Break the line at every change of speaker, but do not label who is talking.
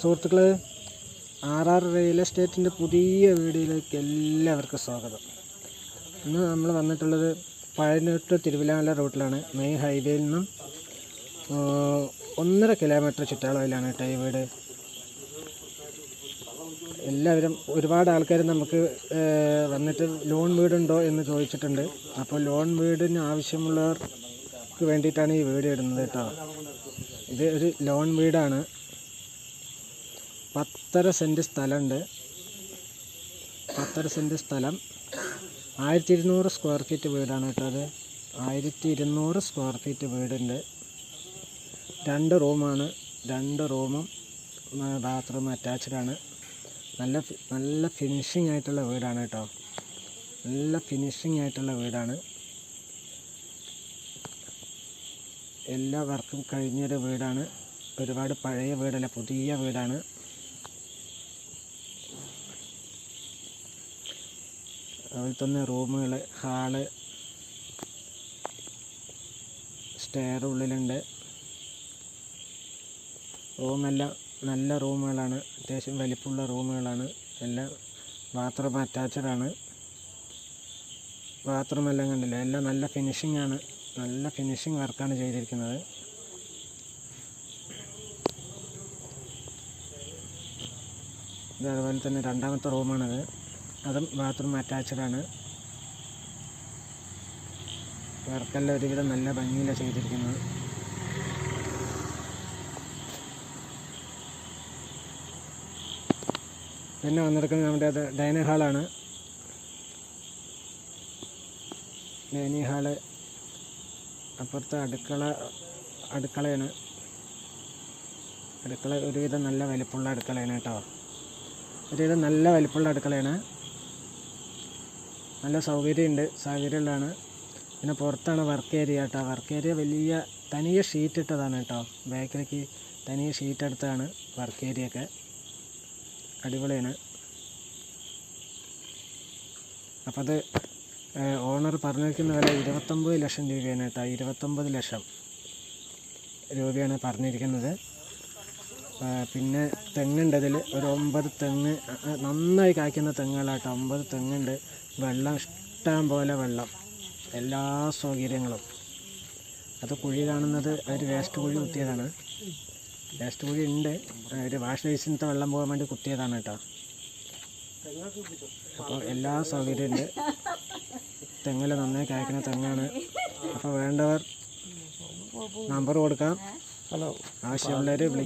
സുഹൃത്തുക്കളെ, RR real എസ്റ്റേറ്റിൻ്റെ പുതിയ വീഡിയോയിലേക്ക് എല്ലാവർക്കും സ്വാഗതം. ഇന്ന് നമ്മൾ വന്നിട്ടുള്ളത് പഴയന്നൂർ ടു തിരുവല്ലാമല റൂട്ടിലാണ്. മെയിൻ ഹൈവേയിൽ നിന്നും 1.5 കിലോമീറ്റർ ചുറ്റളവിലാണ് കേട്ടോ ഈ വീട്. എല്ലാവരും ഒരുപാട് ആൾക്കാർ നമുക്ക് വന്നിട്ട് ലോൺ വീടുണ്ടോ എന്ന് ചോദിച്ചിട്ടുണ്ട്. അപ്പോൾ ലോൺ വീടിന് ആവശ്യമുള്ളവർക്ക് വേണ്ടിയിട്ടാണ് ഈ വീഡിയോ ഇടുന്നത് കേട്ടോ. ഇത് ഒരു ലോൺ വീടാണ്. 10.5 സെൻറ്റ് സ്ഥലമുണ്ട്. 10.5 സെൻറ്റ് സ്ഥലം, 1200 സ്ക്വയർ ഫീറ്റ് വീടാണ് കേട്ടോ. അത് 1200 സ്ക്വയർ ഫീറ്റ് വീടുണ്ട്. 2 റൂമാണ്. 2 റൂമും ബാത്റൂം അറ്റാച്ച്ഡാണ്. നല്ല ഫിനിഷിംഗ് ആയിട്ടുള്ള വീടാണ് കേട്ടോ. നല്ല ഫിനിഷിംഗ് ആയിട്ടുള്ള വീടാണ്. എല്ലാ വർക്കും കഴിഞ്ഞൊരു വീടാണ്. ഒരുപാട് പഴയ വീടല്ല, പുതിയ വീടാണ്. അതുപോലെ തന്നെ റൂമുകൾ, ഹാള്, സ്റ്റെയർ ഉള്ളിലുണ്ട്. റൂമെല്ലാം നല്ല റൂമുകളാണ്, അത്യാവശ്യം വലിപ്പമുള്ള റൂമുകളാണ്. എല്ലാം ബാത്റൂം അറ്റാച്ച്ഡാണ്. ബാത്റൂം എല്ലാം കണ്ടില്ല, എല്ലാം നല്ല ഫിനിഷിംഗ് ആണ്. നല്ല ഫിനിഷിംഗ് വർക്കാണ് ചെയ്തിരിക്കുന്നത്. അതുപോലെ തന്നെ രണ്ടാമത്തെ റൂമാണത്. അതും ബാത്റൂം അറ്റാച്ച്ഡാണ്. വർക്കെല്ലാം ഒരുവിധം നല്ല ഭംഗിയിലാണ് ചെയ്തിരിക്കുന്നത്. പിന്നെ വന്നെടുക്കുന്നത് നമ്മുടെ ഡൈനിങ് ഹാളാണ്. ഡൈനിങ് ഹാള്, അപ്പുറത്ത് അടുക്കളയാണ്. അടുക്കള ഒരുവിധം നല്ല വലിപ്പമുള്ള അടുക്കളയാണ് കേട്ടോ. ഒരുവിധം നല്ല വലിപ്പമുള്ള അടുക്കളയാണ്. നല്ല സൗകര്യമുള്ളതാണ്. പിന്നെ പുറത്താണ് വർക്ക് ഏരിയ കേട്ടോ. വർക്ക് ഏരിയ വലിയ തനിയെ ഷീറ്റ് ഇട്ടതാണ് കേട്ടോ. ബാക്കിലേക്ക് തനിയെ ഷീറ്റ് എടുത്താണ് വർക്ക് ഏരിയ ഒക്കെ. അടിപൊളിയാണ്. അപ്പോൾ അത് ഓണർ പറഞ്ഞിരിക്കുന്ന വില 29 ലക്ഷം രൂപയാണ് കേട്ടോ. 29 ലക്ഷം രൂപയാണ് പറഞ്ഞിരിക്കുന്നത്. പിന്നെ തെങ്ങുണ്ട് ഇതിൽ. ഒരു 9 തെങ്ങ്, നന്നായി കായ്ക്കുന്ന തെങ്ങുകളാട്ടോ. 9 തെങ്ങുണ്ട്. വെള്ളം ഇഷ്ടം പോലെ വെള്ളം, എല്ലാ സൗകര്യങ്ങളും. അത് കുഴി കാണുന്നത് ഒരു വേസ്റ്റ് കുഴി കുത്തിയതാണ്. വേസ്റ്റ് കുഴി ഉണ്ട്, ഒരു വാഷ് ബേസിനത്തെ വെള്ളം പോകാൻ വേണ്ടി കുത്തിയതാണ് കേട്ടോ. അപ്പോൾ എല്ലാ സൗകര്യമുണ്ട്. തെങ്ങിൽ നന്നായി കായ്ക്കുന്ന തെങ്ങാണ്. അപ്പോൾ വേണ്ടവർ നമ്പർ കൊടുക്കാം. ആവശ്യമുള്ളവർ വിളിക്കാം.